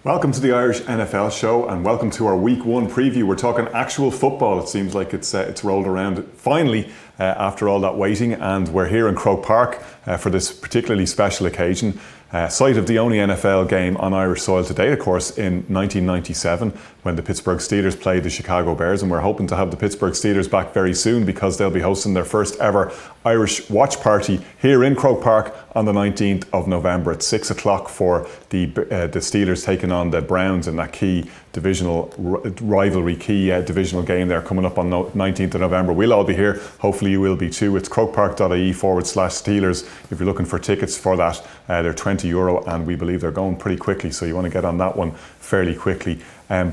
Welcome to the Irish NFL show and welcome to our week one preview. We're talking actual football. It seems like it's rolled around finally after all that waiting, and we're here in Croke Park for this particularly special occasion. Site of the only NFL game on Irish soil to date, of course, in 1997 when the Pittsburgh Steelers played the Chicago Bears, and we're hoping to have the Pittsburgh Steelers back very soon because they'll be hosting their first ever Irish watch party here in Croke Park on the 19th of November at 6 o'clock for the Steelers taking on the Browns in that key divisional rivalry, divisional game there coming up on 19th of November. We'll all be here. Hopefully you will be too. It's crokepark.ie/Steelers if you're looking for tickets for that. They're €20 and we believe they're going pretty quickly, so you want to get on that one fairly quickly.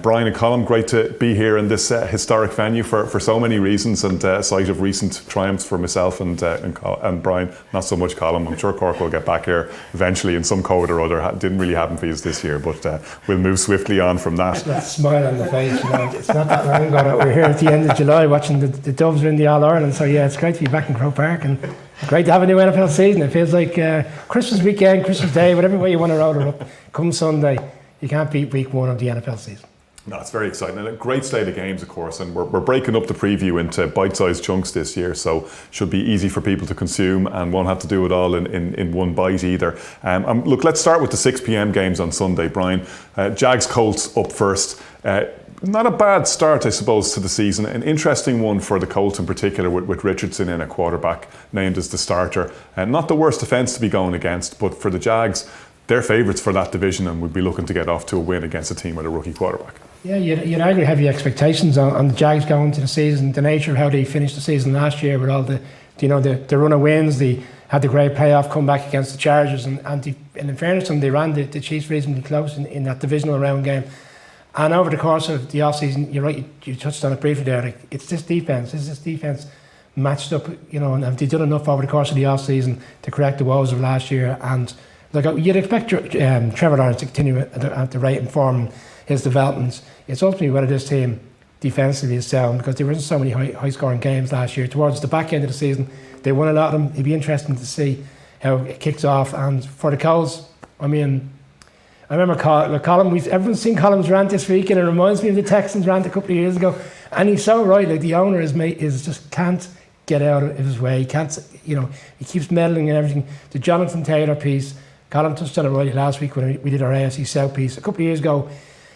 Brian and Colum, great to be here in this historic venue for so many reasons, and a site of recent triumphs for myself and Brian, not so much Colum. I'm sure Cork will get back here eventually in some code or other. Didn't really happen for you this year, but we'll move swiftly on from that. That smile on the face, it's not that long ago that we're here at the end of July watching the Doves win the All-Ireland, so yeah, it's great to be back in Croke Park and great to have a new NFL season. It feels like Christmas weekend, Christmas Day, whatever way you want to roll it up. Come Sunday, you can't beat week one of the NFL season. No, it's very exciting and a great slate of games, of course, and we're breaking up the preview into bite-sized chunks this year, so should be easy for people to consume and won't have to do it all in one bite either. Look, let's start with the 6 p.m. games on Sunday, Brian. Jags Colts up first. Not a bad start, I suppose, to the season. An interesting one for the Colts in particular, with Richardson in a quarterback named as the starter. Not the worst defence to be going against, but for the Jags, they're favourites for that division and would be looking to get off to a win against a team with a rookie quarterback. Yeah, you'd argue heavy expectations on the Jags going into the season. The nature of how they finished the season last year with all the run of wins, they had the great playoff comeback against the Chargers, and in fairness to them, they ran the Chiefs reasonably close in that divisional round game. And over the course of the off-season, you're right, you touched on it briefly there, like, it's this defence matched up, and have they done enough over the course of the off-season to correct the woes of last year? And like you'd expect Trevor Lawrence to continue at the rate and form his developments. It's ultimately whether this team defensively is sound, because there weren't so many high-scoring games last year. Towards the back end of the season, they won a lot of them. It'd be interesting to see how it kicks off. And for the Colts, I remember Colum. Everyone's seen Colum's rant this week, and it reminds me of the Texans rant a couple of years ago. And he's so right. Like, the owner is just can't get out of his way. He can't. He keeps meddling and everything. The Jonathan Taylor piece, Colum touched on it right last week when we did our AFC South piece a couple of years ago.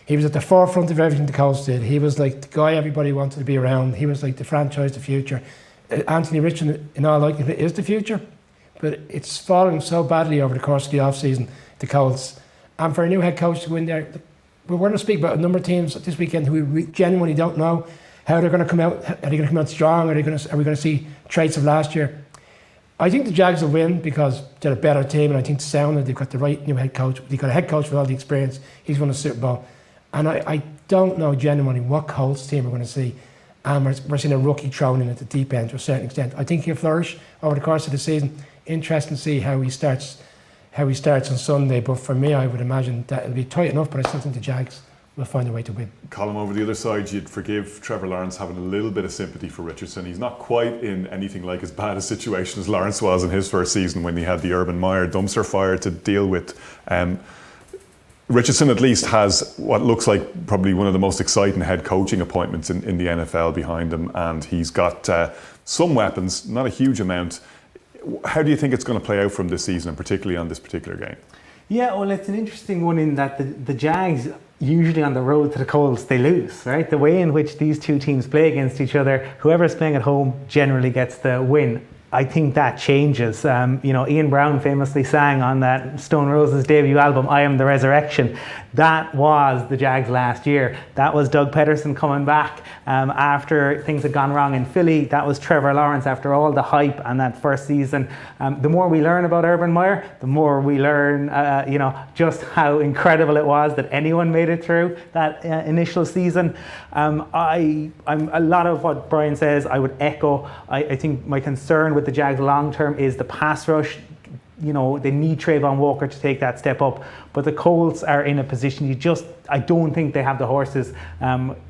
He was at the forefront of everything the Colts did. He was like the guy everybody wanted to be around. He was like the franchise, the future. Anthony Richardson, in all likelihood, is the future, but it's falling so badly over the course of the off-season, the Colts. And for a new head coach to win there, we're going to speak about a number of teams this weekend who we genuinely don't know how they're going to come out. Are they going to come out strong? Are we going to see traits of last year? I think the Jags will win because they're a better team, and I think sound they've got the right new head coach. They've got a head coach with all the experience. He's won a Super Bowl. And I don't know genuinely what Colts team we're going to see. And we're seeing a rookie thrown in at the deep end to a certain extent. I think he'll flourish over the course of the season. Interesting to see how he starts on Sunday. But for me, I would imagine that it'll be tight enough, but I still think the Jags will find a way to win. Colum, over the other side, you'd forgive Trevor Lawrence having a little bit of sympathy for Richardson. He's not quite in anything like as bad a situation as Lawrence was in his first season when he had the Urban Meyer dumpster fire to deal with. Richardson at least has what looks like probably one of the most exciting head coaching appointments in the NFL behind him, and he's got some weapons, not a huge amount. How do you think it's going to play out from this season, and particularly on this particular game? Yeah, well, it's an interesting one in that the Jags, usually on the road to the Colts, they lose, right? The way in which these two teams play against each other, whoever's playing at home generally gets the win. I think that changes. Ian Brown famously sang on that Stone Roses debut album, I Am the Resurrection. That was the Jags last year. That was Doug Peterson coming back after things had gone wrong in Philly. That was Trevor Lawrence after all the hype and that first season. The more we learn about Urban Meyer, the more we learn, just how incredible it was that anyone made it through that initial season. I'm a lot of what Brian says I would echo. I think my concern with the Jags long term is the pass rush. they need Trayvon Walker to take that step up. But the Colts are in a position I don't think they have the horses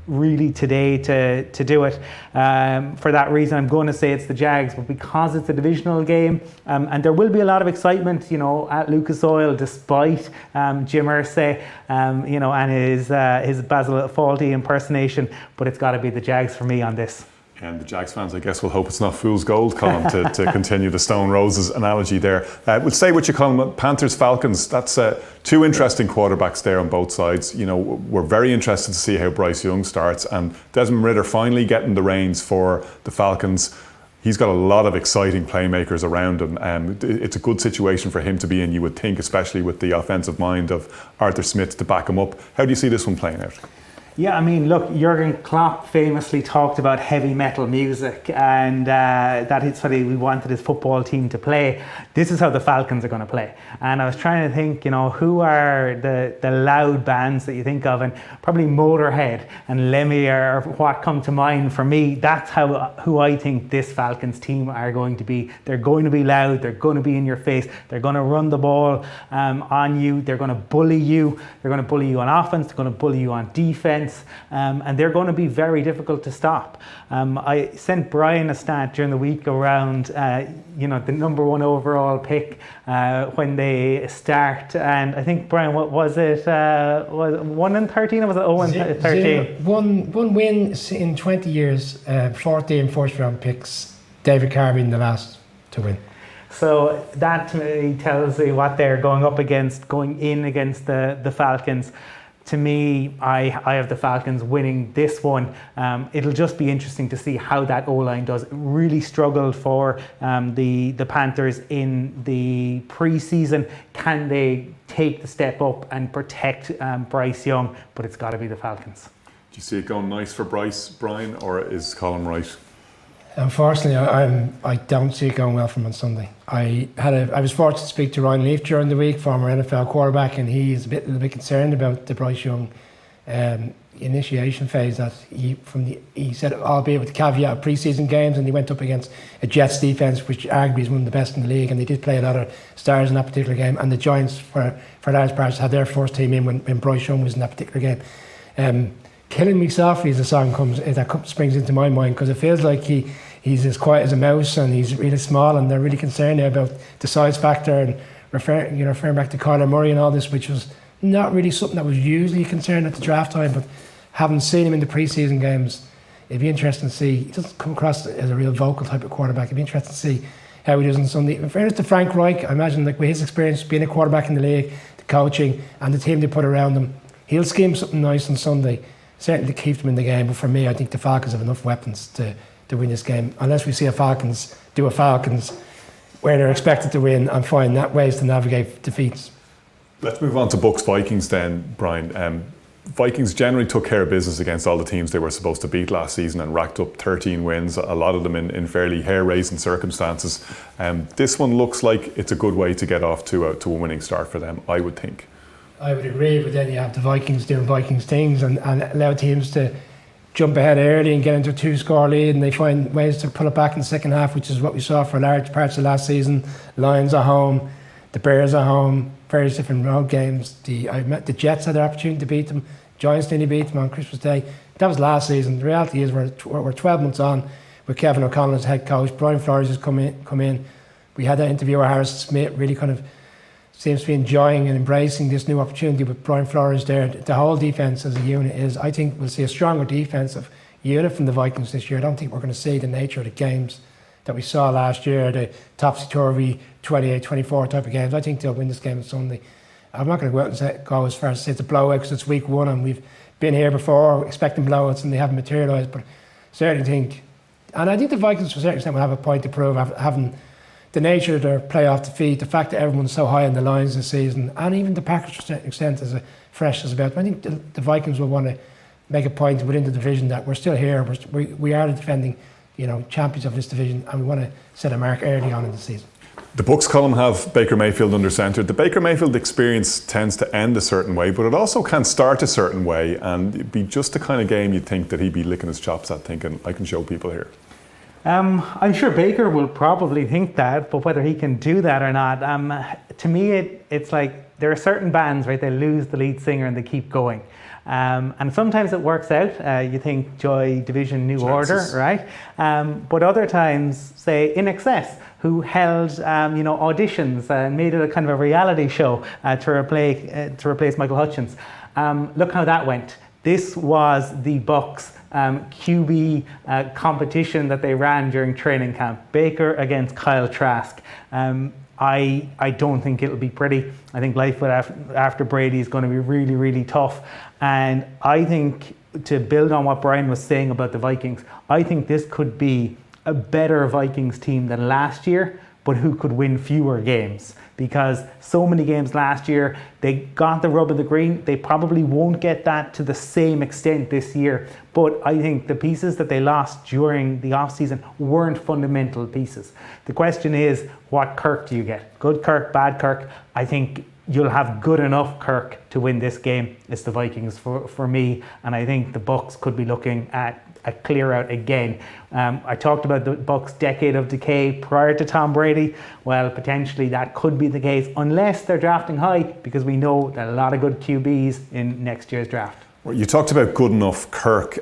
really today to do it. For that reason, I'm going to say it's the Jags, but because it's a divisional game, and there will be a lot of excitement, at Lucas Oil, despite Jim Irsay, and his Basil Fawlty impersonation. But it's got to be the Jags for me on this. And the Jags fans, I guess, will hope it's not fool's gold, Colum, to continue the Stone Roses analogy there. We'll stay with you, Colum. Panthers Falcons, that's two interesting quarterbacks there on both sides. We're very interested to see how Bryce Young starts, and Desmond Ridder finally getting the reins for the Falcons. He's got a lot of exciting playmakers around him. It's a good situation for him to be in, you would think, especially with the offensive mind of Arthur Smith to back him up. How do you see this one playing out? Yeah, look, Jurgen Klopp famously talked about heavy metal music, and that is what we wanted his football team to play. This is how the Falcons are going to play. And I was trying to think, who are the loud bands that you think of, and probably Motorhead and Lemmy are what come to mind for me. That's who I think this Falcons team are going to be. They're going to be loud, they're going to be in your face, they're going to run the ball on you, they're going to bully you, they're going to bully you on offense, they're going to bully you on defense. And they're going to be very difficult to stop. I sent Brian a stat during the week around, the number 1 overall pick when they start. And I think, Brian, what was it? Was it 1-13 or was it 0-13? One win in 20 years, 14 first-round picks. David Carey in the last to win. So that to me tells you what they're going up against, going in against the Falcons. To me, I have the Falcons winning this one. It'll just be interesting to see how that O-line does. It really struggled for the Panthers in the preseason. Can they take the step up and protect Bryce Young? But it's got to be the Falcons. Do you see it going nice for Bryce, Brian, or is Colum right? Unfortunately, I don't see it going well for him on Sunday. I was fortunate to speak to Ryan Leaf during the week, former NFL quarterback, and he's a little bit concerned about the Bryce Young initiation phase. That he said, albeit with the caveat of preseason games, and he went up against a Jets defense, which arguably is one of the best in the league, and they did play a lot of stars in that particular game. And the Giants, for large parts, had their first team in when Bryce Young was in that particular game. Killing Me Softly is a song that springs into my mind, because it feels like he's as quiet as a mouse, and he's really small, and they're really concerned about the size factor, and referring back to Kyler Murray and all this, which was not really something that was usually a concern at the draft time. But having seen him in the preseason games, it'd be interesting to see. He doesn't come across as a real vocal type of quarterback. It'd be interesting to see how he does on Sunday. In fairness to Frank Reich, I imagine, like, with his experience being a quarterback in the league, the coaching and the team they put around him, he'll scheme something nice on Sunday, certainly to keep them in the game. But for me, I think the Falcons have enough weapons to win this game, unless we see a Falcons where they're expected to win and find that ways to navigate defeats. Let's move on to Bucs Vikings then, Brian. Vikings generally took care of business against all the teams they were supposed to beat last season and racked up 13 wins, a lot of them in fairly hair-raising circumstances. This one looks like it's a good way to get off to a winning start for them, I would think. I would agree, but then you have the Vikings doing Vikings things and allow teams to jump ahead early and get into a 2-score lead, and they find ways to pull it back in the second half, which is what we saw for large parts of last season. Lions at home, the Bears at home, various different road games. The Jets had the opportunity to beat them. Giants nearly beat them on Christmas Day. That was last season. The reality is we're 12 months on with Kevin O'Connell as head coach. Brian Flores has come in. We had that interview with Harrison Smith, really kind of seems to be enjoying and embracing this new opportunity with Brian Flores there. The whole defence as a unit is, I think we'll see a stronger defensive unit from the Vikings this year. I don't think we're going to see the nature of the games that we saw last year, the topsy-turvy 28-24 type of games. I think they'll win this game on Sunday. I'm not going to go out and go as far as to say it's a blowout, because it's week 1 and we've been here before expecting blowouts and they haven't materialised. But certainly think, and I think the Vikings to a certain extent will have a point to prove, having the nature of their playoff defeat, the fact that everyone's so high on the Lions this season, and even the Packers to a certain extent as fresh as about. I think the Vikings will want to make a point within the division that we're still here. We are the defending, champions of this division, and we want to set a mark early on in the season. The Bucs column have Baker Mayfield under centre. The Baker Mayfield experience tends to end a certain way, but it also can start a certain way, and it'd be just the kind of game you'd think that he'd be licking his chops at, thinking, I can show people here. I'm sure Baker will probably think that, but whether he can do that or not, to me, it's like there are certain bands, right? They lose the lead singer and they keep going. And sometimes it works out. You think Joy Division, New Order, right? But other times, say In Excess, who held auditions and made it a kind of a reality show to replace Michael Hutchence. Look how that went. This was the Bucs QB competition that they ran during training camp. Baker against Kyle Trask. I don't think it'll be pretty. I think life after Brady is going to be really, really tough. And I think, to build on what Brian was saying about the Vikings, I think this could be a better Vikings team than last year, but who could win fewer games. Because so many games last year, they got the rub of the green. They probably won't get that to the same extent this year. But I think the pieces that they lost during the offseason weren't fundamental pieces. The question is, what Kirk do you get? Good Kirk, bad Kirk? I think you'll have good enough Kirk to win this game. It's the Vikings for me. And I think the Bucs could be looking at a clear out again. I talked about the Bucs' decade of decay prior to Tom Brady. Well, potentially that could be the case, unless they're drafting high, because we know that a lot of good QBs in next year's draft. Well, you talked about good enough Kirk.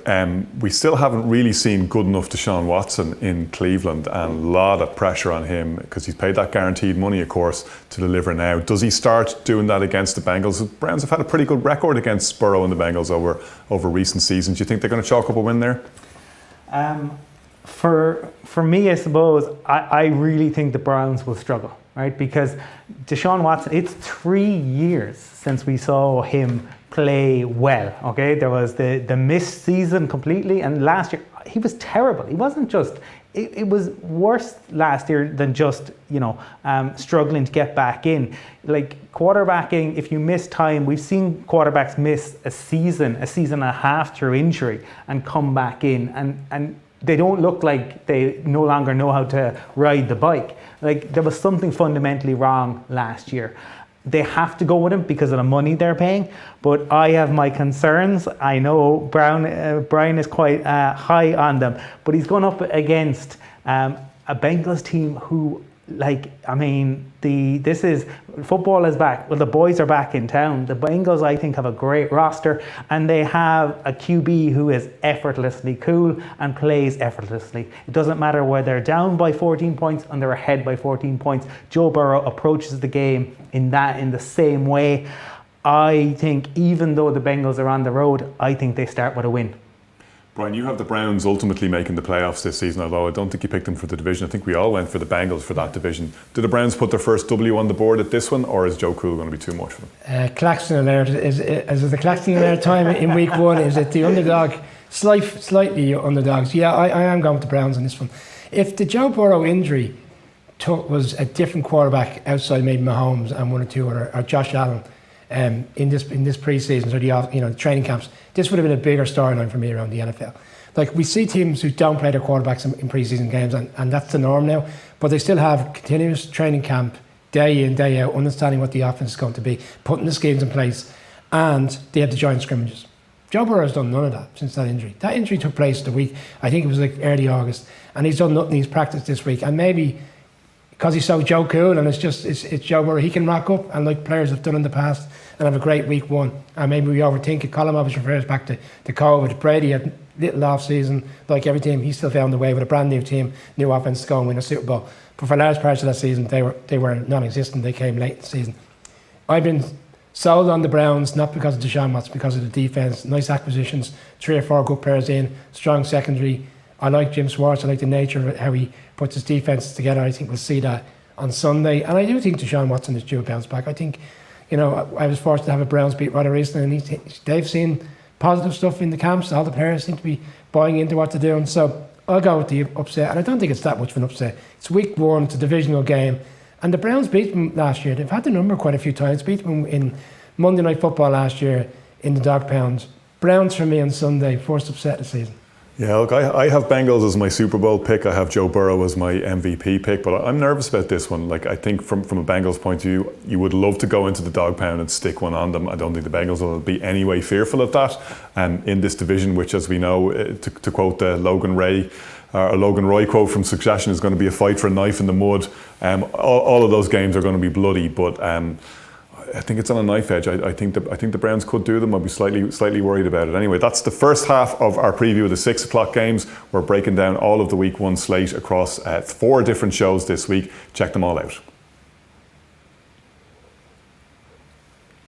We still haven't really seen good enough Deshaun Watson in Cleveland, and a lot of pressure on him because he's paid that guaranteed money, of course, to deliver now. Does he start doing that against the Bengals? The Browns have had a pretty good record against Burrow and the Bengals over recent seasons. Do you think they're going to chalk up a win there? For me, I suppose, I really think the Browns will struggle, right? Because Deshaun Watson, it's 3 years since we saw him play well, okay? There was the missed season completely, and last year he was terrible. He wasn't just, it was worse last year than just, struggling to get back in. Like quarterbacking, if you miss time, we've seen quarterbacks miss a season and a half through injury and come back in, and they don't look like they no longer know how to ride the bike. Like, there was something fundamentally wrong last year. They have to go with him because of the money they're paying, but I have my concerns. I know Brian is quite high on them, but he's gone up against a Bengals team who, this is, football is back. Well, the boys are back in town. The Bengals, I think, have a great roster, and they have a QB who is effortlessly cool and plays effortlessly. It doesn't matter whether they're down by 14 points and they're ahead by 14 points. Joe Burrow approaches the game in the same way. I think even though the Bengals are on the road, I think they start with a win. Brian, you have the Browns ultimately making the playoffs this season, although I don't think you picked them for the division. I think we all went for the Bengals for that division. Do the Browns put their first W on the board at this one, or is Joe Cool going to be too much for them? Claxton alert. Is it the Claxton alert time in week one? Is it the underdog? Slightly underdogs. Yeah, I am going with the Browns on this one. If the Joe Burrow injury was a different quarterback outside maybe Mahomes and one or two or Josh Allen in this pre-season or the training camps, this would have been a bigger storyline for me around the NFL. Like, we see teams who don't play their quarterbacks in pre-season games, and that's the norm now, but they still have continuous training camp, day in, day out, understanding what the offense is going to be, putting the schemes in place, and they have the giant scrimmages. Joe Burrow has done none of that since that injury. That injury took place the week, I think it was like early August, and he's done nothing. He's practiced this week, and maybe because he's so Joe Cool and it's Joe Burrow, he can rock up, and like players have done in the past, and have a great week one. And maybe we overthink it. Colum obviously refers back to COVID. Brady had little off season, like every team. He still found a way with a brand new team, new offense to go and win a Super Bowl. But for large parts of that season, they were non-existent. They came late in the season. I've been sold on the Browns, not because of Deshaun Watson, because of the defense. Nice acquisitions, 3 or 4 good players in, strong secondary. I like Jim Schwartz. I like the nature of it, how he puts his defenses together. I think we'll see that on Sunday. And I do think Deshaun Watson is due a bounce back. I think, I was fortunate to have a Browns beat writer recently, and they've seen positive stuff in the camps. All the players seem to be buying into what they're doing. So I'll go with the upset, and I don't think it's that much of an upset. It's week one, it's a divisional game, and the Browns beat them last year. They've had the number quite a few times. Beat them in Monday Night Football last year in the dog pound. Browns for me on Sunday, first upset of the season. Yeah, look, I have Bengals as my Super Bowl pick. I have Joe Burrow as my MVP pick, but I'm nervous about this one. Like, I think from a Bengals point of view, you would love to go into the dog pound and stick one on them. I don't think the Bengals will be any way fearful of that. In this division, which, as we know, to quote the Logan Roy quote from Succession, is going to be a fight for a knife in the mud. All of those games are going to be bloody, but I think it's on a knife edge. I think the Browns could do them. I'll be slightly worried about it. Anyway, that's the first half of our preview of the 6 o'clock games. We're breaking down all of the Week 1 slate across 4 different shows this week. Check them all out.